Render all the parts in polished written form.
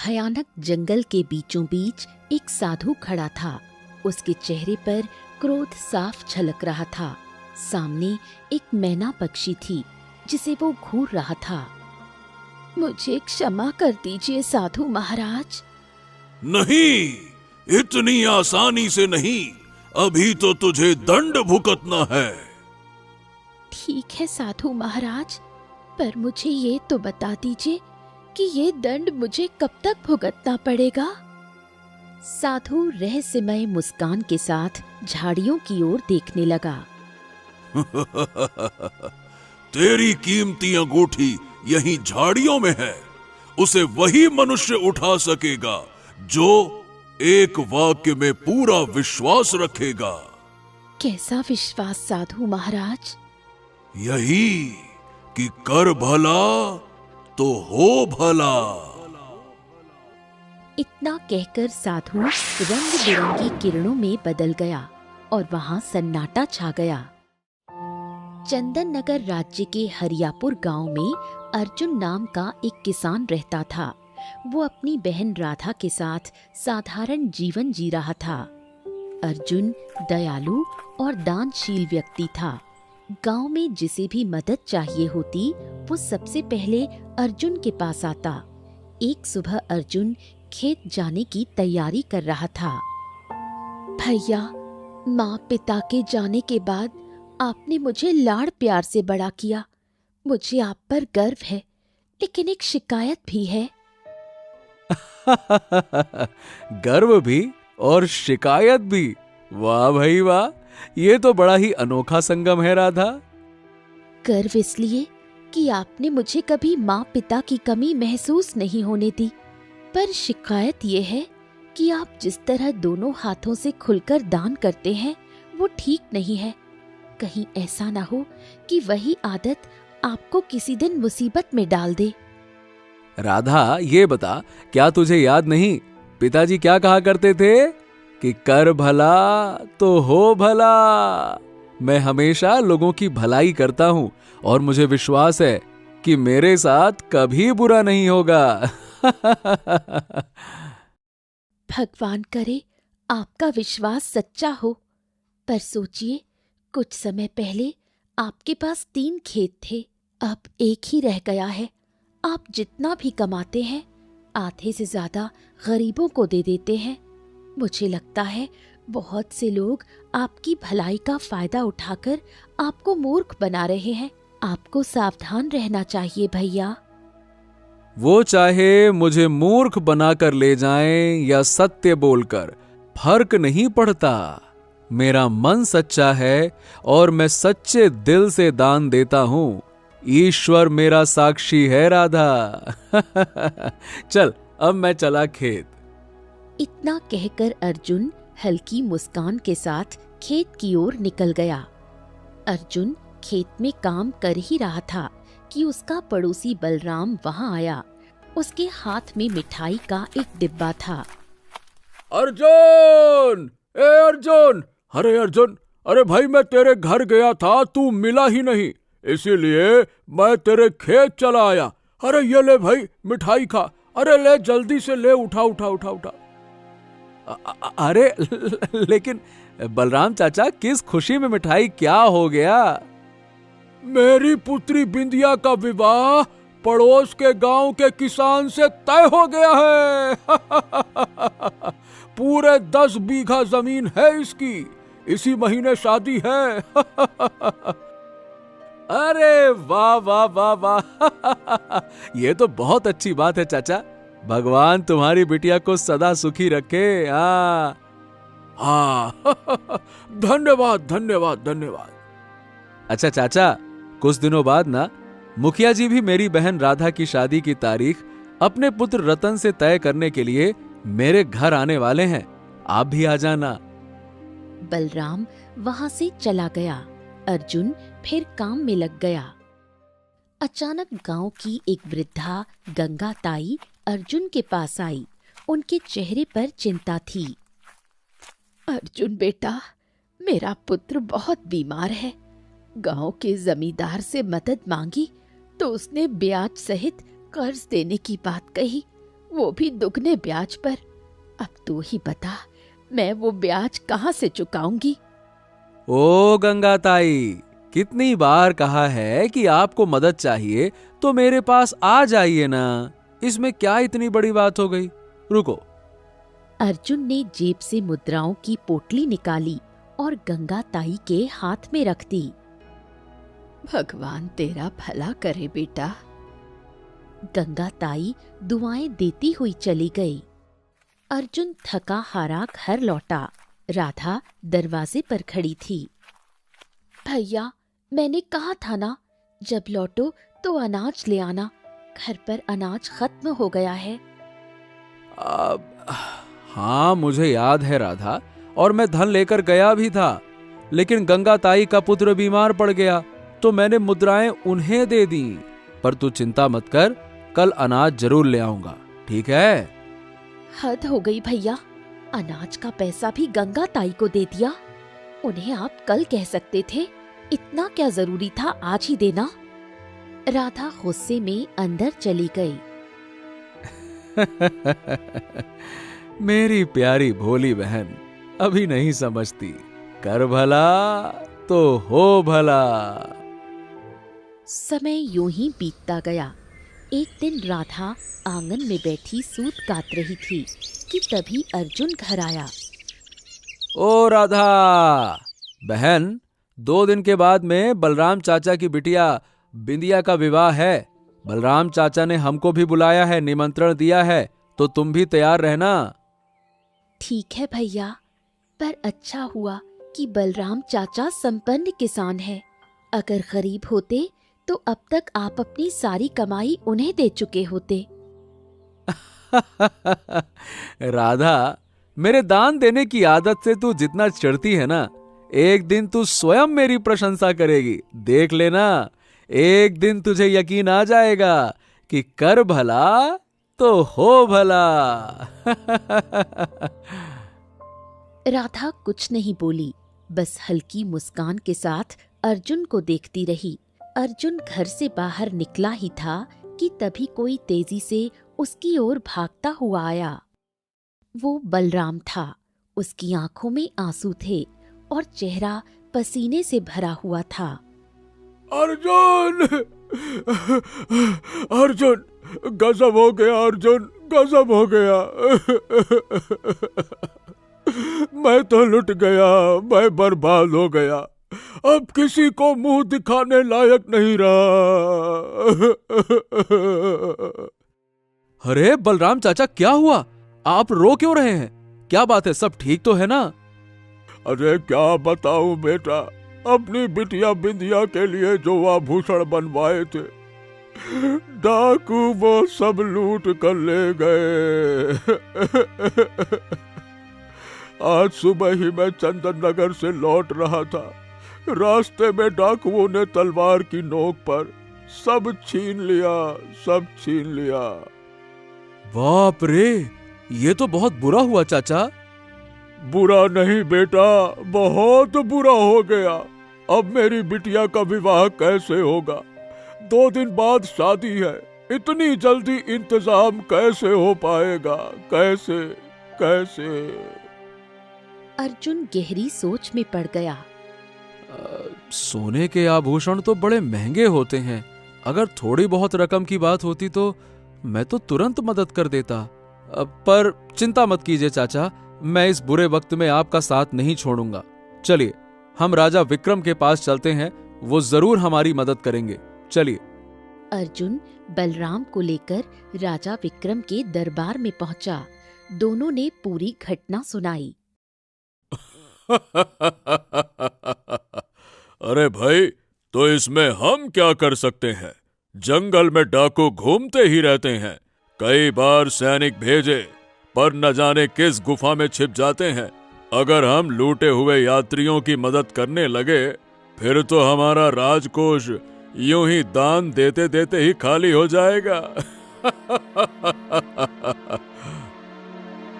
भयानक जंगल के बीचों बीच एक साधु खड़ा था। उसके चेहरे पर क्रोध साफ झलक रहा था। सामने एक मैना पक्षी थी जिसे वो घूर रहा था। मुझे क्षमा कर दीजिए साधु महाराज। नहीं, इतनी आसानी से नहीं। अभी तो तुझे दंड भुगतना है। ठीक है साधु महाराज, पर मुझे ये तो बता दीजिए कि ये दंड मुझे कब तक भुगतना पड़ेगा? साधु रहस्यमय मुस्कान के साथ झाड़ियों की ओर देखने लगा। तेरी कीमती अंगूठी यहीं झाड़ियों में है। उसे वही मनुष्य उठा सकेगा जो एक वाक्य में पूरा विश्वास रखेगा। कैसा विश्वास साधु महाराज? यही कि कर भला तो हो भला। इतना कहकर साधु रंग बिरंगी किरणों में बदल गया और वहां सन्नाटा छा गया। चंदन नगर राज्य के हरियापुर गांव में अर्जुन नाम का एक किसान रहता था। वो अपनी बहन राधा के साथ साधारण जीवन जी रहा था। अर्जुन दयालु और दानशील व्यक्ति था। गांव में जिसे भी मदद चाहिए होती वो सबसे पहले अर्जुन के पास आता। एक सुबह अर्जुन खेत जाने की तैयारी कर रहा था। भैया, माँ पिता के जाने के बाद आपने मुझे लाड़ प्यार से बड़ा किया। मुझे आप पर गर्व है, लेकिन एक शिकायत भी है। गर्व भी और शिकायत भी? वाह भाई वाह, ये तो बड़ा ही अनोखा संगम है राधा। गर्व इसलिए कि आपने मुझे कभी माँ पिता की कमी महसूस नहीं होने दी, पर शिकायत ये है कि आप जिस तरह दोनों हाथों से खुलकर दान करते हैं वो ठीक नहीं है। कहीं ऐसा ना हो कि वही आदत आपको किसी दिन मुसीबत में डाल दे। राधा, ये बता, क्या तुझे याद नहीं पिताजी क्या कहा करते थे कि कर भला तो हो भला। मैं हमेशा लोगों की भलाई करता हूं और मुझे विश्वास है कि मेरे साथ कभी बुरा नहीं होगा। भगवान करे आपका विश्वास सच्चा हो। पर सोचिए, कुछ समय पहले आपके पास 3 खेत थे, अब एक ही रह गया है। आप जितना भी कमाते हैं आधे से ज्यादा गरीबों को दे देते हैं। मुझे लगता है बहुत से लोग आपकी भलाई का फायदा उठाकर आपको मूर्ख बना रहे हैं। आपको सावधान रहना चाहिए भैया। वो चाहे मुझे मूर्ख बनाकर ले जाएं या सत्य बोलकर, फर्क नहीं पड़ता। मेरा मन सच्चा है और मैं सच्चे दिल से दान देता हूं। ईश्वर मेरा साक्षी है राधा। चल, अब मैं चला खेत। इतना कहकर अर्जुन हल्की मुस्कान के साथ खेत की ओर निकल गया। अर्जुन खेत में काम कर ही रहा था कि उसका पड़ोसी बलराम वहां आया। उसके हाथ में मिठाई का एक डिब्बा था। अर्जुन! ए अर्जुन! अरे अर्जुन, अरे भाई, मैं तेरे घर गया था, तू मिला ही नहीं, इसीलिए मैं तेरे खेत चला आया। अरे ये ले भाई, मिठाई खा। अरे ले, जल्दी से ले, उठा उठा उठा उठा। अरे लेकिन बलराम चाचा, किस खुशी में मिठाई, क्या हो गया? मेरी पुत्री बिंदिया का विवाह पड़ोस के गांव के किसान से तय हो गया है। पूरे 10 बीघा जमीन है इसकी। इसी महीने शादी है। अरे वाह वाह वाह वाह। ये तो बहुत अच्छी बात है चाचा। भगवान तुम्हारी बिटिया को सदा सुखी रखे। धन्यवाद धन्यवाद धन्यवाद। अच्छा चाचा, कुछ दिनों बाद ना मुखिया जी भी मेरी बहन राधा की शादी की तारीख अपने पुत्र रतन से तय करने के लिए मेरे घर आने वाले हैं। आप भी आ जाना। बलराम वहां से चला गया। अर्जुन फिर काम में लग गया। अचानक गांव की एक वृद्धा गंगा ताई अर्जुन के पास आई। उनके चेहरे पर चिंता थी। अर्जुन बेटा, मेरा पुत्र बहुत बीमार है। गांव के जमींदार से मदद मांगी तो उसने ब्याज सहित कर्ज देने की बात कही। वो भी दुगने ब्याज पर। अब तू ही बता, मैं वो ब्याज कहाँ से चुकाऊंगी? ओ गंगा ताई, कितनी बार कहा है कि आपको मदद चाहिए तो मेरे पास आ जाइए ना, इसमें क्या इतनी बड़ी बात हो गई? रुको। अर्जुन ने जेब से मुद्राओं की पोटली निकाली और गंगा ताई के हाथ में रख दी। भगवान तेरा भला करे बेटा। गंगा ताई दुआएं देती हुई चली गई। अर्जुन थका हारा घर लौटा। राधा दरवाजे पर खड़ी थी। भैया, मैंने कहा था ना, जब लौटो तो अनाज ले आना। घर पर अनाज खत्म हो गया है। हाँ, मुझे याद है राधा, और मैं धन लेकर गया भी था, लेकिन गंगा ताई का पुत्र बीमार पड़ गया तो मैंने मुद्राएं उन्हें दे दी। पर तू चिंता मत कर, कल अनाज जरूर ले आऊंगा, ठीक है? हद हो गई भैया, अनाज का पैसा भी गंगा ताई को दे दिया। उन्हें आप कल कह सकते थे, इतना क्या जरूरी था आज ही देना। राधा गुस्से में अंदर चली गई। मेरी प्यारी भोली बहन अभी नहीं समझती, कर भला तो हो भला। समय यूं ही बीतता गया। एक दिन राधा आंगन में बैठी सूत काट रही थी कि तभी अर्जुन घर आया। ओ राधा बहन, 2 दिन के बाद में बलराम चाचा की बिटिया बिंदिया का विवाह है। बलराम चाचा ने हमको भी बुलाया है, निमंत्रण दिया है, तो तुम भी तैयार रहना। ठीक है भैया, पर अच्छा हुआ कि बलराम चाचा संपन्न किसान है। अगर गरीब होते तो अब तक आप अपनी सारी कमाई उन्हें दे चुके होते। राधा, मेरे दान देने की आदत से तू जितना चिढ़ती है ना, एक दिन तू स्वयं मेरी प्रशंसा करेगी। देख लेना, एक दिन तुझे यकीन आ जाएगा कि कर भला तो हो भला। राधा कुछ नहीं बोली, बस हल्की मुस्कान के साथ अर्जुन को देखती रही। अर्जुन घर से बाहर निकला ही था कि तभी कोई तेजी से उसकी ओर भागता हुआ आया। वो बलराम था। उसकी आंखों में आंसू थे और चेहरा पसीने से भरा हुआ था। अर्जुन! अर्जुन, गजब हो गया अर्जुन, गजब हो गया। मैं तो लुट गया, मैं बर्बाद हो गया, अब किसी को मुंह दिखाने लायक नहीं रहा। अरे बलराम चाचा, क्या हुआ? आप रो क्यों रहे हैं? क्या बात है, सब ठीक तो है ना? अरे क्या बताऊं बेटा, अपनी बिटिया बिंदिया के लिए जो आभूषण बनवाए थे, डाकू वो सब लूट कर ले गए। आज सुबह ही मैं चंदन नगर से लौट रहा था। रास्ते में डाकुओं ने तलवार की नोक पर सब छीन लिया, सब छीन लिया। बाप रे, ये तो बहुत बुरा हुआ चाचा। बुरा नहीं बेटा, बहुत बुरा हो गया। अब मेरी बिटिया का विवाह कैसे होगा? 2 दिन बाद शादी है, इतनी जल्दी इंतजाम कैसे हो पाएगा? कैसे कैसे? अर्जुन गहरी सोच में पड़ गया। सोने के आभूषण तो बड़े महंगे होते हैं। अगर थोड़ी बहुत रकम की बात होती तो मैं तो तुरंत मदद कर देता। पर चिंता मत कीजिए चाचा, मैं इस बुरे वक्त में आपका साथ नहीं छोड़ूंगा। चलिए, हम राजा विक्रम के पास चलते हैं, वो जरूर हमारी मदद करेंगे। चलिए। अर्जुन बलराम को लेकर राजा विक्रम के दरबार में पहुंचा। दोनों ने पूरी घटना सुनाई। अरे भाई, तो इसमें हम क्या कर सकते हैं? जंगल में डाकू घूमते ही रहते हैं। कई बार सैनिक भेजे, पर न जाने किस गुफा में छिप जाते हैं। अगर हम लूटे हुए यात्रियों की मदद करने लगे, फिर तो हमारा राजकोष यूं ही दान देते देते ही खाली हो जाएगा।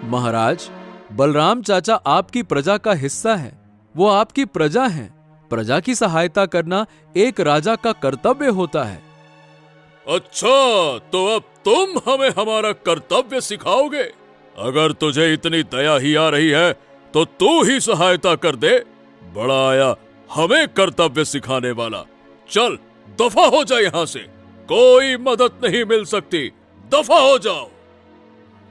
महाराज, बलराम चाचा आपकी प्रजा का हिस्सा है, वो आपकी प्रजा हैं। प्रजा की सहायता करना एक राजा का कर्तव्य होता है। अच्छा, तो अब तुम हमें हमारा कर्तव्य सिखाओगे? अगर तुझे इतनी दया ही आ रही है तो तू ही सहायता कर दे। बड़ा आया हमें कर्तव्य सिखाने वाला। चल दफा हो जा यहाँ से, कोई मदद नहीं मिल सकती, दफा हो जाओ।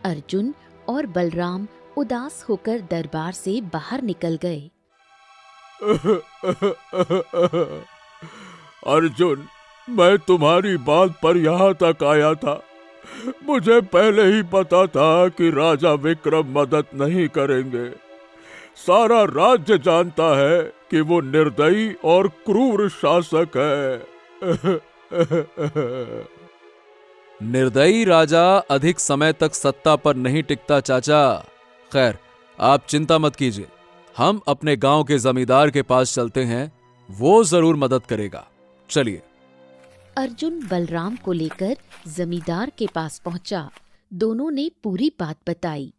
अर्जुन और बलराम उदास होकर दरबार से बाहर निकल गए। अर्जुन, मैं तुम्हारी बात पर यहाँ तक आया था। मुझे पहले ही पता था कि राजा विक्रम मदद नहीं करेंगे। सारा राज्य जानता है कि वो निर्दयी और क्रूर शासक है। निर्दयी राजा अधिक समय तक सत्ता पर नहीं टिकता चाचा। खैर, आप चिंता मत कीजिए, हम अपने गांव के जमींदार के पास चलते हैं, वो जरूर मदद करेगा। चलिए। अर्जुन बलराम को लेकर जमींदार के पास पहुंचा। दोनों ने पूरी बात बताई।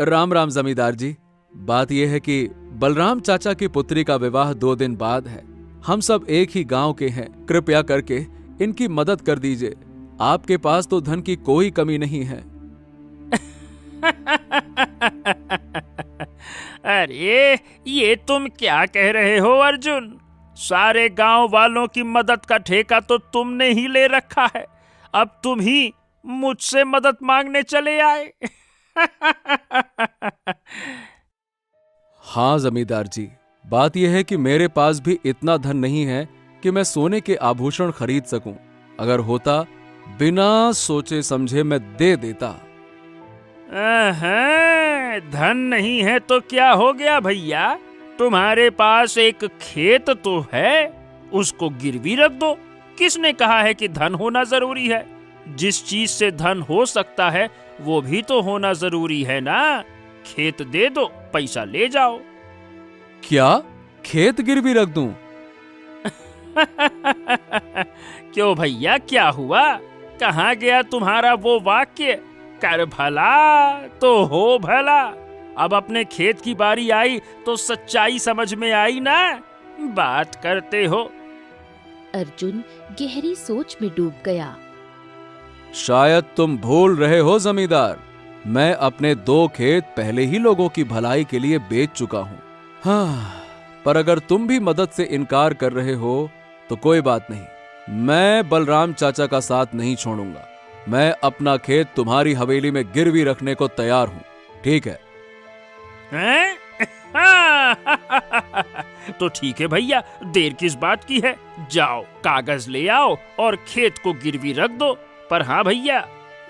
राम राम जमींदार जी, बात यह है कि बलराम चाचा की पुत्री का विवाह 2 दिन बाद है। हम सब एक ही गांव के हैं, कृपया करके इनकी मदद कर दीजिए। आपके पास तो धन की कोई कमी नहीं है। अरे ये तुम क्या कह रहे हो अर्जुन? सारे गांव वालों की मदद का ठेका तो तुमने ही ले रखा है, अब तुम ही मुझसे मदद मांगने चले आए। हाँ जमींदार जी, बात यह है कि मेरे पास भी इतना धन नहीं है कि मैं सोने के आभूषण खरीद सकूं। अगर होता, बिना सोचे समझे मैं दे देता। धन नहीं है तो क्या हो गया भैया? तुम्हारे पास एक खेत तो है, उसको गिरवी रख दो। किसने कहा है कि धन होना जरूरी है? जिस चीज से धन हो सकता है वो भी तो होना जरूरी है ना। खेत दे दो, पैसा ले जाओ। क्या खेत गिरवी रख दूं? क्यों भैया, क्या हुआ? कहाँ गया तुम्हारा वो वाक्य, कर भला तो हो भला? अब अपने खेत की बारी आई तो सच्चाई समझ में आई ना? बात करते हो। अर्जुन गहरी सोच में डूब गया। शायद तुम भूल रहे हो जमींदार, मैं अपने 2 खेत पहले ही लोगों की भलाई के लिए बेच चुका हूं। हाँ, पर अगर तुम भी मदद से इनकार कर रहे हो तो कोई बात नहीं, मैं बलराम चाचा का साथ नहीं छोड़ूंगा। मैं अपना खेत तुम्हारी हवेली में गिरवी रखने को तैयार हूं, ठीक है? तो ठीक है भैया, देर किस बात की है? जाओ कागज ले आओ और खेत को गिरवी रख दो। पर हाँ भैया,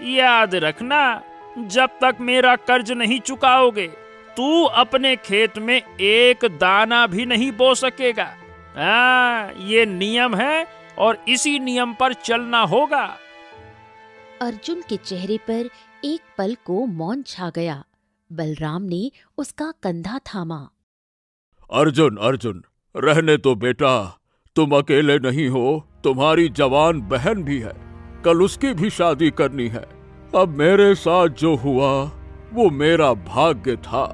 याद रखना, जब तक मेरा कर्ज नहीं चुकाओगे तू अपने खेत में एक दाना भी नहीं बो सकेगा। ये नियम है और इसी नियम पर चलना होगा। अर्जुन के चेहरे पर एक पल को मौन छा गया। बलराम ने उसका कंधा थामा। अर्जुन, अर्जुन, रहने तो बेटा, तुम अकेले नहीं हो, तुम्हारी जवान बहन भी है, कल उसकी भी शादी करनी है। अब मेरे साथ जो हुआ वो मेरा भाग्य था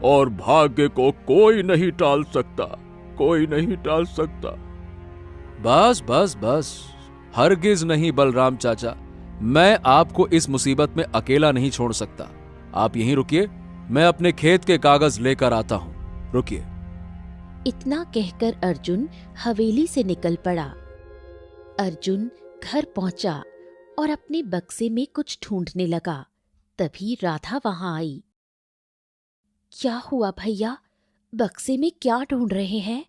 और भाग्य को कोई नहीं टाल सकता, कोई नहीं टाल सकता। बस बस बस, हरगिज नहीं बलराम चाचा, मैं आपको इस मुसीबत में अकेला नहीं छोड़ सकता। आप यहीं रुकिए, मैं अपने खेत के कागज लेकर आता हूं, रुकिए। इतना कहकर अर्जुन हवेली से निकल पड़ा। अर्जुन घर पहुंचा और अपने बक्से में कुछ ढूंढने लगा। तभी राधा वहां आई। क्या हुआ भैया, बक्से में क्या ढूंढ रहे हैं?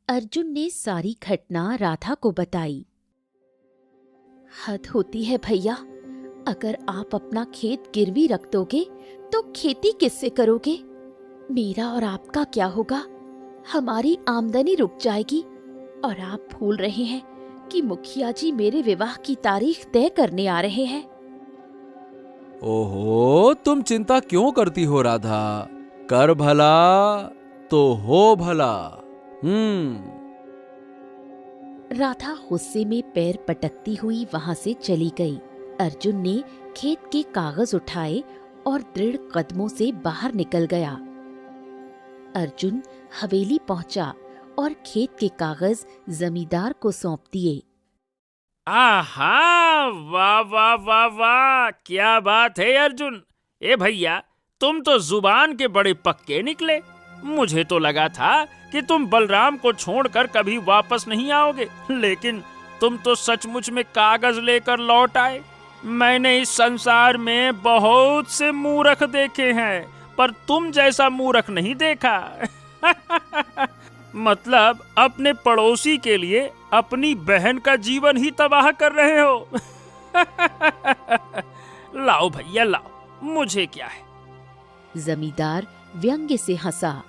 अर्जुन ने सारी घटना राधा को बताई। हद होती है भैया, अगर आप अपना खेत गिरवी रख दोगे तो खेती किससे करोगे? मेरा और आपका क्या होगा? हमारी आमदनी रुक जाएगी। और आप भूल रहे हैं कि मुखिया जी मेरे विवाह की तारीख तय करने आ रहे हैं। ओहो, तुम चिंता क्यों करती हो राधा? कर भला तो हो भला। राधा गुस्से में पैर पटकती हुई वहां से चली गई। अर्जुन ने खेत के कागज उठाए और दृढ़ कदमों से बाहर निकल गया। अर्जुन हवेली पहुंचा और खेत के कागज जमींदार को सौंप दिए। आहा, वाह वाह वाह वाह, क्या बात है अर्जुन। ए भैया, तुम तो जुबान के बड़े पक्के निकले। मुझे तो लगा था कि तुम बलराम को छोड़कर कभी वापस नहीं आओगे, लेकिन तुम तो सचमुच में कागज लेकर लौट आए। मैंने इस संसार में बहुत से मूर्ख देखे हैं, पर तुम जैसा मूर्ख नहीं देखा। मतलब अपने पड़ोसी के लिए अपनी बहन का जीवन ही तबाह कर रहे हो। लाओ भैया लाओ, मुझे क्या है। जमींदार व्यंग्य से हंसा।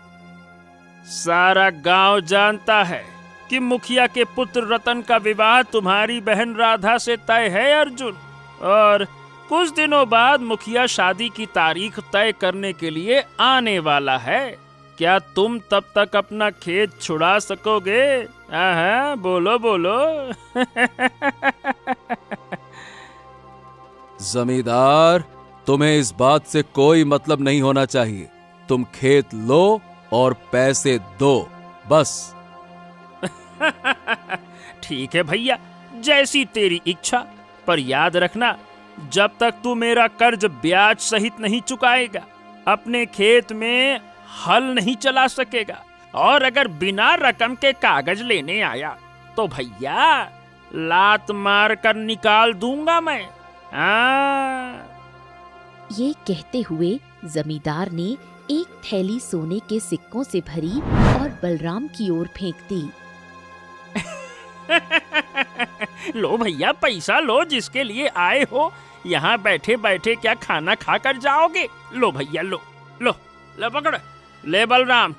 सारा गांव जानता है कि मुखिया के पुत्र रतन का विवाह तुम्हारी बहन राधा से तय है अर्जुन, और कुछ दिनों बाद मुखिया शादी की तारीख तय करने के लिए आने वाला है। क्या तुम तब तक अपना खेत छुड़ा सकोगे? हाँ, बोलो बोलो। जमींदार, तुम्हें इस बात से कोई मतलब नहीं होना चाहिए। तुम खेत लो और पैसे दो, बस। ठीक है भैया, जैसी तेरी इच्छा, पर याद रखना, जब तक तू मेरा कर्ज ब्याज सहित नहीं चुकाएगा, अपने खेत में हल नहीं चला सकेगा। और अगर बिना रकम के कागज लेने आया तो भैया लात मार कर निकाल दूंगा मैं। ये कहते हुए जमींदार ने एक थैली सोने के सिक्कों से भरी और बलराम की ओर फेंक दी। लो भैया, पैसा लो, जिसके लिए आए हो। यहाँ बैठे बैठे क्या खाना खाकर जाओगे? लो भैया, लो लो ले, पकड़ ले बलराम,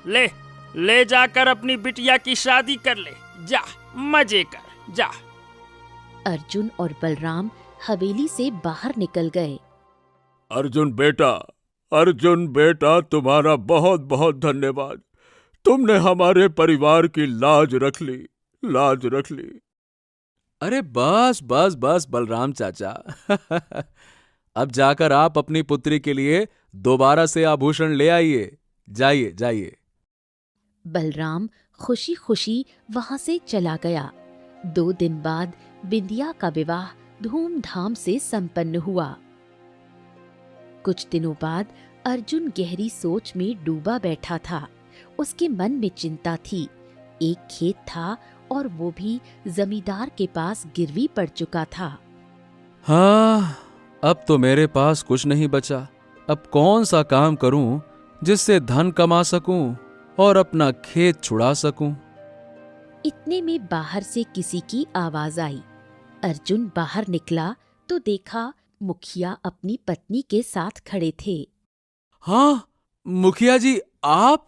ले जाकर अपनी बिटिया की शादी कर ले। जा, मजे कर, जा। अर्जुन और बलराम हवेली से बाहर निकल गए। अर्जुन बेटा, तुम्हारा बहुत बहुत धन्यवाद। तुमने हमारे परिवार की लाज रख ली। अरे बस बस बस बलराम चाचा। अब जाकर आप अपनी पुत्री के लिए दोबारा से आभूषण ले आइए। जाइए जाइए। बलराम खुशी खुशी वहां से चला गया। 2 दिन बाद बिंदिया का विवाह धूमधाम से संपन्न हुआ। कुछ दिनों बाद अर्जुन गहरी सोच में डूबा बैठा था। उसके मन में चिंता थी। एक खेत था और वो भी जमींदार के पास गिरवी पड़ चुका था। हाँ, अब तो मेरे पास कुछ नहीं बचा। अब कौन सा काम करूं जिससे धन कमा सकूं और अपना खेत छुड़ा सकूं। इतने में बाहर से किसी की आवाज आई। अर्जुन बाहर निकला तो देखा मुखिया अपनी पत्नी के साथ खड़े थे। हाँ, मुखिया जी आप?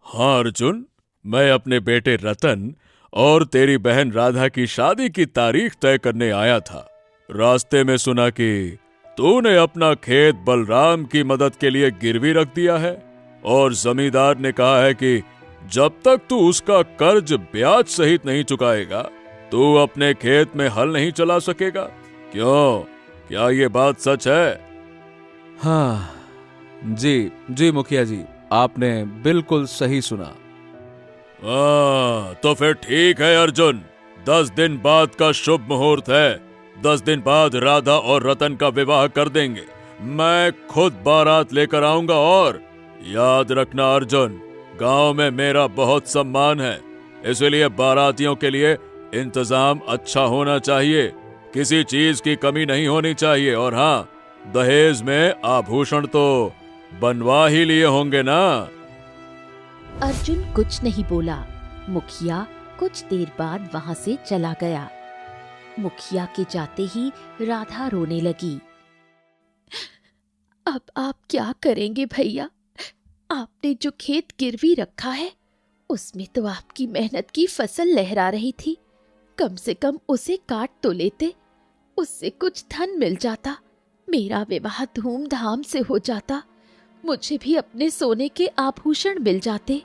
हाँ अर्जुन, मैं अपने बेटे रतन और तेरी बहन राधा की शादी की तारीख तय करने आया था। रास्ते में सुना कि तूने अपना खेत बलराम की मदद के लिए गिरवी रख दिया है, और जमींदार ने कहा है कि जब तक तू उसका कर्ज ब्याज सहित नहीं चुकाएगा, तू अपने खेत में हल नहीं चला सकेगा। क्यों, क्या ये बात सच है? हाँ जी मुखिया जी, आपने बिल्कुल सही सुना। तो फिर ठीक है अर्जुन, 10 दिन बाद का शुभ मुहूर्त है। 10 दिन बाद राधा और रतन का विवाह कर देंगे। मैं खुद बारात लेकर आऊंगा, और याद रखना अर्जुन, गांव में मेरा बहुत सम्मान है, इसलिए बारातियों के लिए इंतजाम अच्छा होना चाहिए। किसी चीज की कमी नहीं होनी चाहिए। और हाँ, दहेज में आभूषण तो बनवा ही लिए होंगे ना। अर्जुन कुछ नहीं बोला। मुखिया कुछ देर बाद वहां से चला गया। मुखिया के जाते ही राधा रोने लगी। अब आप क्या करेंगे भैया? आपने जो खेत गिरवी रखा है, उसमें तो आपकी मेहनत की फसल लहरा रही थी। कम से कम उसे काट तो लेते, उससे कुछ धन मिल जाता। मेरा विवाह धूमधाम से हो जाता, मुझे भी अपने सोने के आभूषण मिल जाते।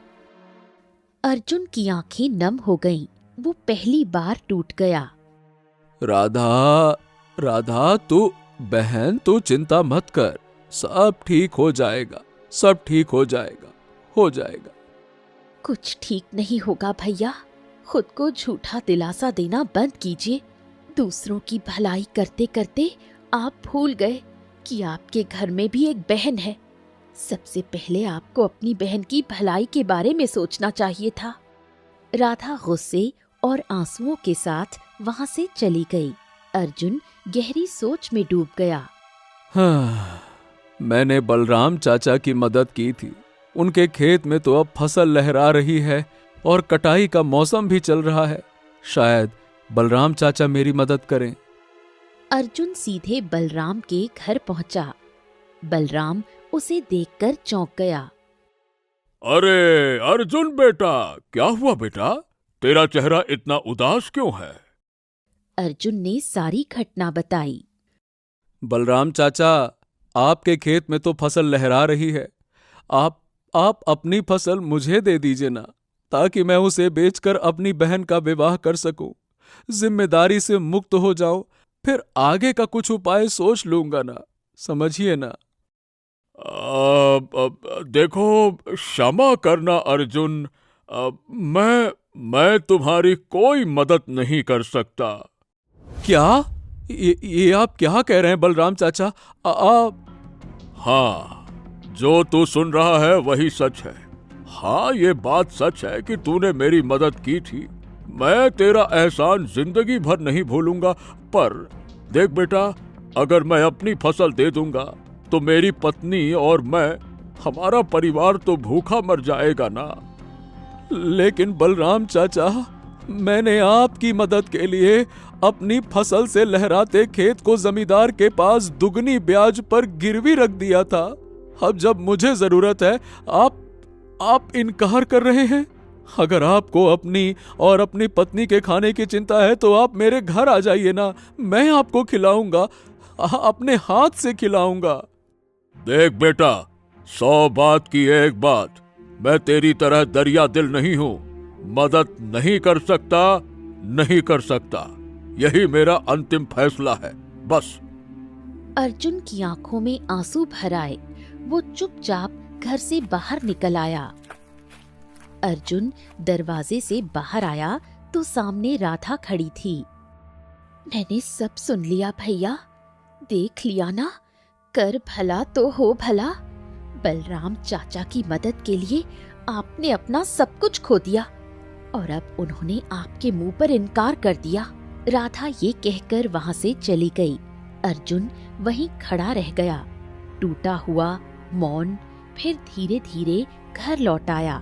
अर्जुन की आंखें नम हो गईं। वो पहली बार टूट गया। राधा तू बहन, तू चिंता मत कर, सब ठीक हो जाएगा, सब ठीक हो जाएगा। कुछ ठीक नहीं होगा भैया। खुद को झूठा दिलासा देना बंद कीजिए। दूसरों की भलाई करते करते आप भूल गए कि आपके घर में भी एक बहन है। सबसे पहले आपको अपनी बहन की भलाई के बारे में सोचना चाहिए था। राधा गुस्से और आंसुओं के साथ वहां से चली गई। अर्जुन गहरी सोच में डूब गया। हाँ, मैंने बलराम चाचा की मदद की थी। उनके खेत में तो अब फसल लहरा रही है और कटाई का मौसम भी चल रहा है। शायद बलराम चाचा मेरी मदद करें। अर्जुन सीधे बलराम के घर पहुंचा। बलराम उसे देखकर चौंक गया। अरे अर्जुन बेटा, क्या हुआ बेटा? तेरा चेहरा इतना उदास क्यों है? अर्जुन ने सारी घटना बताई। बलराम चाचा, आपके खेत में तो फसल लहरा रही है। आप अपनी फसल मुझे दे दीजिए ना, ताकि मैं उसे बेचकर अपनी बहन का विवाह कर सकूं। जिम्मेदारी से मुक्त हो जाऊं, फिर आगे का कुछ उपाय सोच लूंगा ना, समझिए ना। देखो, क्षमा करना अर्जुन, मैं तुम्हारी कोई मदद नहीं कर सकता। क्या? ये आप क्या कह रहे हैं बलराम चाचा? आप? हाँ, जो तू सुन रहा है वही सच है। हाँ, ये बात सच है कि तूने मेरी मदद की थी। मैं तेरा एहसान जिंदगी भर नहीं भूलूंगा। पर देख बेटा, अगर मैं अपनी फसल दे दूंगा तो मेरी पत्नी और मैं, हमारा परिवार तो भूखा मर जाएगा ना। लेकिन बलराम चाचा, मैंने आपकी मदद के लिए अपनी फसल से लहराते खेत को जमींदार के पास दुगनी ब्याज पर गिरवी रख दिया था। अब जब मुझे जरूरत है, आप इनकार कर रहे हैं। अगर आपको अपनी और अपनी पत्नी के खाने की चिंता है तो आप मेरे घर आ जाइए ना, मैं आपको खिलाऊंगा, अपने हाथ से खिलाऊंगा। देख बेटा, 100 बात की एक बात, मैं तेरी तरह दरिया दिल नहीं हूं। मदद नहीं कर सकता, यही मेरा अंतिम फैसला है, बस। अर्जुन की आंखों में आंसू भर आए। वो चुपचाप घर से बाहर निकल आया। अर्जुन दरवाजे से बाहर आया तो सामने राधा खड़ी थी। मैंने सब सुन लिया भैया, देख लिया ना, कर भला तो हो भला। बलराम चाचा की मदद के लिए आपने अपना सब कुछ खो दिया और अब उन्होंने आपके मुंह पर इनकार कर दिया। राधा ये कहकर वहां से चली गई। अर्जुन वहीं खड़ा रह गया, टूटा हुआ, मौन। फिर धीरे धीरे घर लौट आया।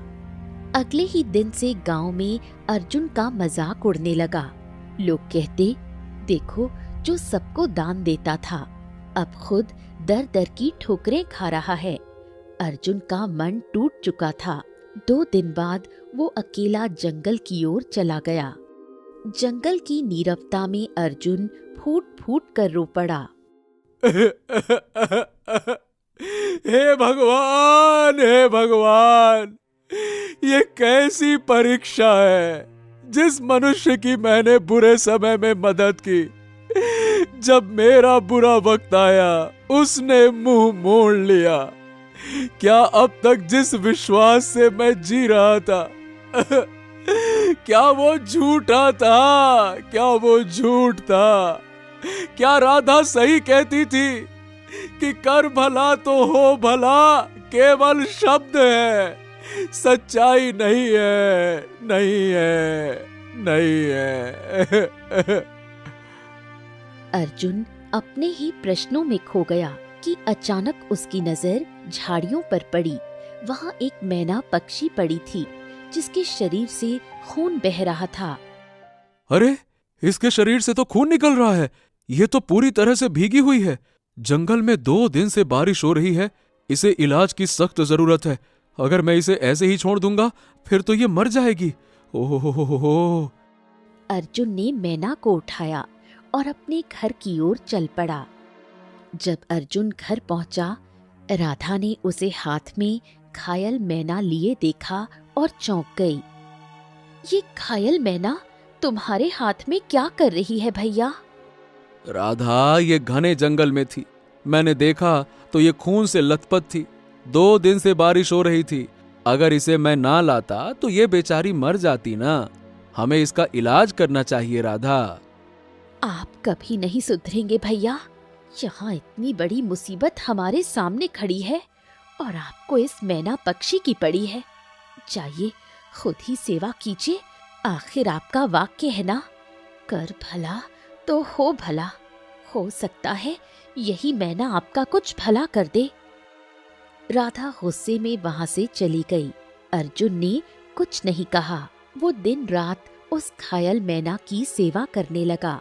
अगले ही दिन से गांव में अर्जुन का मजाक उड़ने लगा। लोग कहते, देखो, जो सबको दान देता था अब खुद दर दर की ठोकरें खा रहा है। अर्जुन का मन टूट चुका था। 2 दिन बाद वो अकेला जंगल की ओर चला गया। जंगल की नीरवता में अर्जुन फूट फूट कर रो पड़ा। हे भगवान, हे भगवान, ये कैसी परीक्षा है। जिस मनुष्य की मैंने बुरे समय में मदद की, जब मेरा बुरा वक्त आया उसने मुंह मोड़ लिया। क्या अब तक जिस विश्वास से मैं जी रहा था, क्या वो झूठा था? क्या वो झूठ था? क्या राधा सही कहती थी कि कर भला तो हो भला केवल शब्द है, सच्चाई नहीं है, नहीं है, नहीं है। अर्जुन अपने ही प्रश्नों में खो गया कि अचानक उसकी नजर झाड़ियों पर पड़ी। वहां एक मैना पक्षी पड़ी थी जिसके शरीर से खून बह रहा था। अरे, इसके शरीर से तो खून निकल रहा है। ये तो पूरी तरह से भीगी हुई है। जंगल में 2 दिन से बारिश हो रही है। इसे इलाज की सख्त जरूरत है। अगर मैं इसे ऐसे ही छोड़ दूंगा फिर तो ये मर जाएगी। ओहो। अर्जुन ने मैना को उठाया और अपने घर की ओर चल पड़ा। जब अर्जुन घर पहुंचा, राधा ने उसे हाथ में घायल मैना लिए देखा और चौंक गई। ये घायल मैना तुम्हारे हाथ में क्या कर रही है भैया? राधा, ये घने जंगल में थी। मैंने देखा तो ये खून से लथपथ थी। 2 दिन से बारिश हो रही थी। अगर इसे मैं ना लाता तो ये बेचारी मर जाती ना। हमें इसका इलाज करना चाहिए राधा। आप कभी नहीं सुधरेंगे भैया। यहाँ इतनी बड़ी मुसीबत हमारे सामने खड़ी है और आपको इस मैना पक्षी की पड़ी है। जाइए खुद ही सेवा कीजिए। आखिर आपका वाक्य है ना, कर भला तो हो भला। हो सकता है यही मैना आपका कुछ भला कर दे। राधा गुस्से में वहां से चली गई। अर्जुन ने कुछ नहीं कहा। वो दिन रात उस घायल मैना की सेवा करने लगा।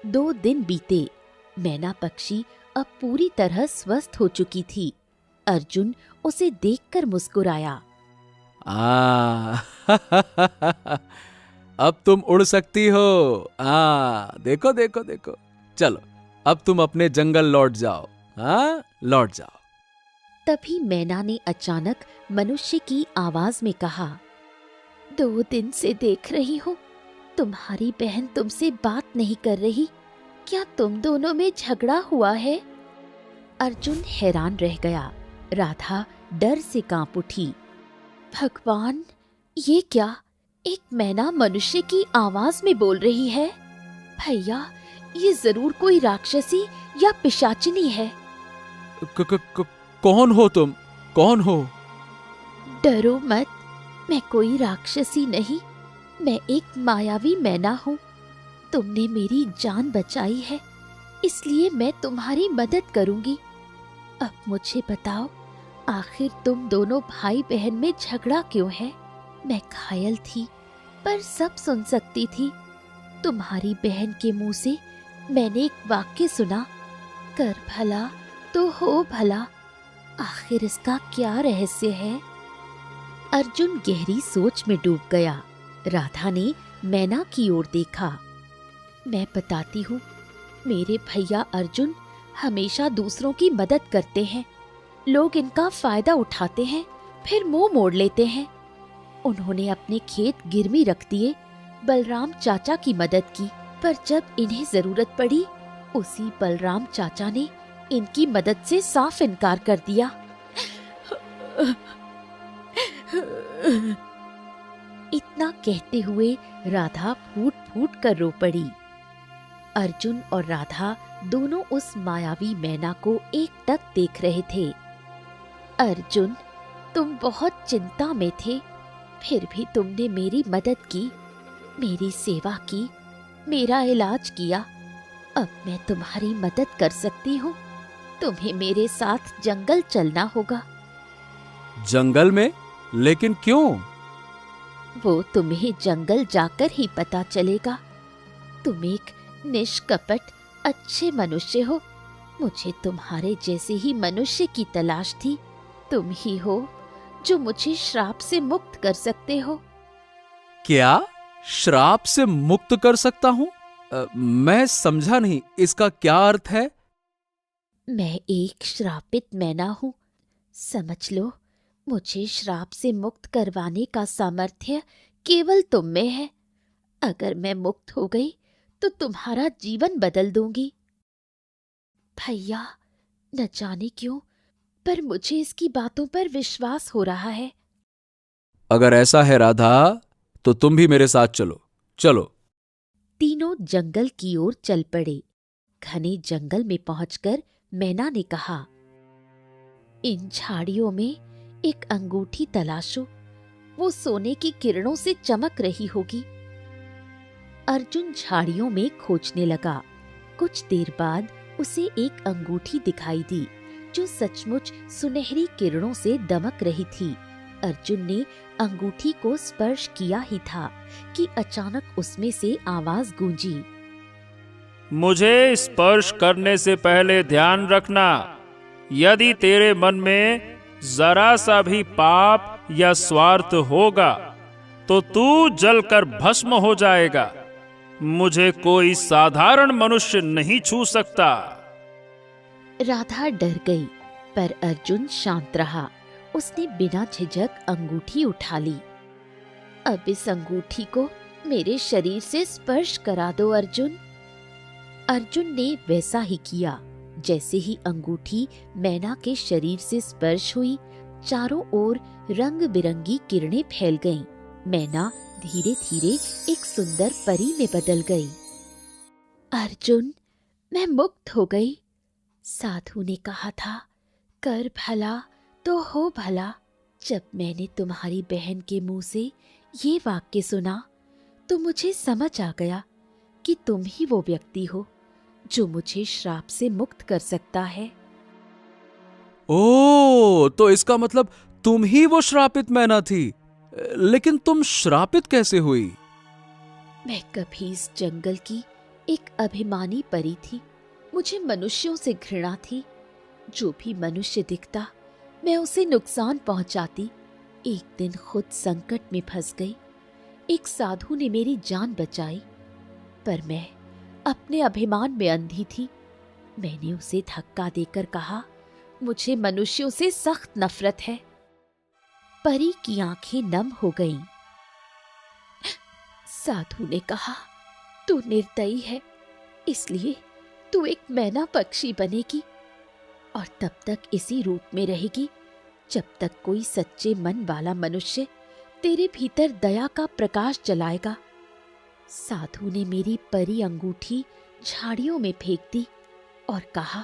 2 दिन बीते। मैना पक्षी अब पूरी तरह स्वस्थ हो चुकी थी। अर्जुन उसे देखकर मुस्कुराया। अब तुम उड़ सकती हो। देखो देखो देखो। चलो अब तुम अपने जंगल लौट जाओ। लौट जाओ। तभी मैना ने अचानक मनुष्य की आवाज में कहा, 2 दिन से देख रही हूँ तुम्हारी बहन तुमसे बात नहीं कर रही। क्या तुम दोनों में झगड़ा हुआ है? अर्जुन हैरान रह गया। राधा डर से कांप उठी। भगवान, ये क्या? एक मैना मनुष्य की आवाज में बोल रही है। भैया, ये जरूर कोई राक्षसी या पिशाचिनी है। कौन हो तुम? कौन हो? डरो मत, मैं कोई राक्षसी नहीं, मैं एक मायावी मैना हूँ। तुमने मेरी जान बचाई है, इसलिए मैं तुम्हारी मदद करूंगी। अब मुझे बताओ, आखिर तुम दोनों भाई बहन में झगड़ा क्यों है? मैं घायल थी पर सब सुन सकती थी। तुम्हारी बहन के मुंह से मैंने एक वाक्य सुना, कर भला तो हो भला। आखिर इसका क्या रहस्य है? अर्जुन गहरी सोच में डूब गया। राधा ने मैना की ओर देखा। मैं बताती हूँ, मेरे भैया अर्जुन हमेशा दूसरों की मदद करते हैं। लोग इनका फायदा उठाते हैं, फिर मुंह मोड़ लेते हैं। उन्होंने अपने खेत गिरवी रख दिए, बलराम चाचा की मदद की, पर जब इन्हें जरूरत पड़ी, उसी बलराम चाचा ने इनकी मदद से साफ इनकार कर दिया। इतना कहते हुए राधा फूट फूट कर रो पड़ी। अर्जुन और राधा दोनों उस मायावी मैना को एकटक देख रहे थे। अर्जुन, तुम बहुत चिंता में थे, फिर भी तुमने मेरी मदद की, मेरी सेवा की, मेरा इलाज किया। अब मैं तुम्हारी मदद कर सकती हूँ। तुम्हें मेरे साथ जंगल चलना होगा। जंगल में? लेकिन क्यों? वो तुम्हें जंगल जाकर ही पता चलेगा। तुम एक निष्कपट अच्छे मनुष्य हो। मुझे तुम्हारे जैसे ही मनुष्य की तलाश थी। तुम ही हो जो मुझे श्राप से मुक्त कर सकते हो। क्या? श्राप से मुक्त कर सकता हूँ? मैं समझा नहीं, इसका क्या अर्थ है? मैं एक श्रापित मैना हूँ, समझ लो। मुझे श्राप से मुक्त करवाने का सामर्थ्य केवल तुम में है। अगर मैं मुक्त हो गई तो तुम्हारा जीवन बदल दूंगी। भैया, न जाने क्यों, पर मुझे इसकी बातों पर विश्वास हो रहा है। अगर ऐसा है राधा, तो तुम भी मेरे साथ चलो। चलो। तीनों जंगल की ओर चल पड़े। घने जंगल में पहुंचकर मैना ने कहा, इन झाड़ियों में एक अंगूठी तलाशो, वो सोने की किरणों से चमक रही होगी। अर्जुन झाड़ियों में खोजने लगा। कुछ देर बाद उसे एक अंगूठी दिखाई दी जो सचमुच सुनहरी किरणों से दमक रही थी। अर्जुन ने अंगूठी को स्पर्श किया ही था कि अचानक उसमें से आवाज गूंजी, मुझे स्पर्श करने से पहले ध्यान रखना, यदि तेरे मन में जरा सा भी पाप या स्वार्थ होगा तो तू जलकर भस्म हो जाएगा। मुझे कोई साधारण मनुष्य नहीं छू सकता। राधा डर गई, पर अर्जुन शांत रहा। उसने बिना झिझक अंगूठी उठा ली। अब इस अंगूठी को मेरे शरीर से स्पर्श करा दो अर्जुन। अर्जुन ने वैसा ही किया। जैसे ही अंगूठी मैना के शरीर से स्पर्श हुई, चारों ओर रंग बिरंगी किरणें फैल गईं। मैना धीरे धीरे एक सुंदर परी में बदल गई। अर्जुन, मैं मुक्त हो गई। साधु ने कहा था, कर भला तो हो भला। जब मैंने तुम्हारी बहन के मुंह से ये वाक्य सुना तो मुझे समझ आ गया कि तुम ही वो व्यक्ति हो जो मुझे श्राप से मुक्त कर सकता है। ओ, तो इसका मतलब तुम ही वो श्रापित मैना थी। लेकिन तुम श्रापित कैसे हुई? मैं कभी इस जंगल की एक अभिमानी परी थी। मुझे मनुष्यों से घृणा थी। जो भी मनुष्य दिखता मैं उसे नुकसान पहुंचाती। एक दिन खुद संकट में फंस गई। एक साधु ने मेरी जान बचाई, पर मैं अपने अभिमान में अंधी थी। मैंने उसे धक्का देकर कहा, मुझे मनुष्यों से सख्त नफरत है। परी की आंखें नम हो गईं। साधु ने कहा, तू निर्दयी है, इसलिए तू एक मैना पक्षी बनेगी और तब तक इसी रूप में रहेगी जब तक कोई सच्चे मन वाला मनुष्य तेरे भीतर दया का प्रकाश जलाएगा। साधु ने मेरी परी अंगूठी झाड़ियों में फेंक दी और कहा,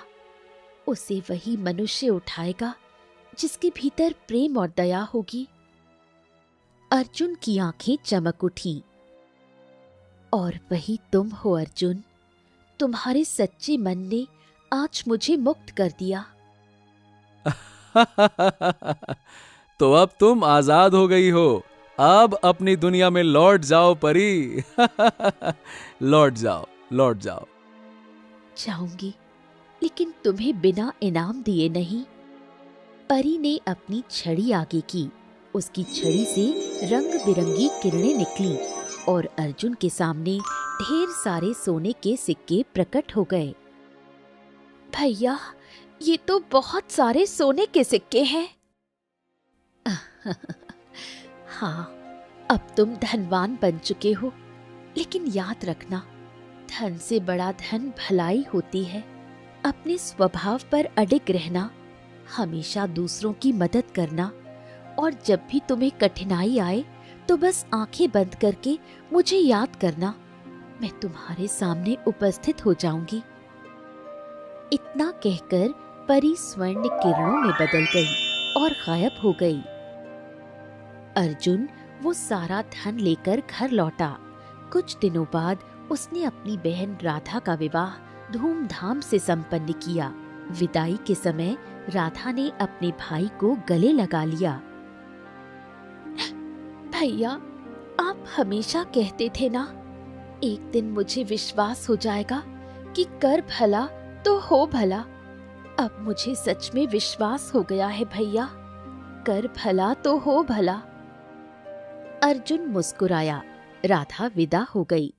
उसे वही मनुष्य उठाएगा जिसके भीतर प्रेम और दया होगी। अर्जुन की आंखें चमक उठी। और वही तुम हो अर्जुन। तुम्हारे सच्चे मन ने आज मुझे मुक्त कर दिया। तो अब तुम आजाद हो गई हो। अब अपनी दुनिया में लौट जाओ परी। लौट जाओ, लौट जाओ। जाऊंगी, लेकिन तुम्हें बिना इनाम दिए नहीं। परी ने अपनी छड़ी आगे की। उसकी छड़ी से रंग बिरंगी किरणें निकली और अर्जुन के सामने ढेर सारे सोने के सिक्के प्रकट हो गए। भैया, ये तो बहुत सारे सोने के सिक्के हैं। हाँ, अब तुम धनवान बन चुके हो, लेकिन याद रखना, धन से बड़ा धन भलाई होती है। अपने स्वभाव पर अडिग रहना, हमेशा दूसरों की मदद करना, और जब भी तुम्हें कठिनाई आए तो बस आंखें बंद करके मुझे याद करना। मैं तुम्हारे सामने उपस्थित हो जाऊंगी। इतना कहकर परी स्वर्ण किरणों में बदल गई और गायब हो गई। अर्जुन वो सारा धन लेकर घर लौटा। कुछ दिनों बाद उसने अपनी बहन राधा का विवाह धूमधाम से संपन्न किया। विदाई के समय राधा ने अपने भाई को गले लगा लिया। भैया, आप हमेशा कहते थे ना, एक दिन मुझे विश्वास हो जाएगा कि कर भला तो हो भला। अब मुझे सच में विश्वास हो गया है भैया, कर भला तो हो भला। अर्जुन मुस्कुराया। राधा विदा हो गई।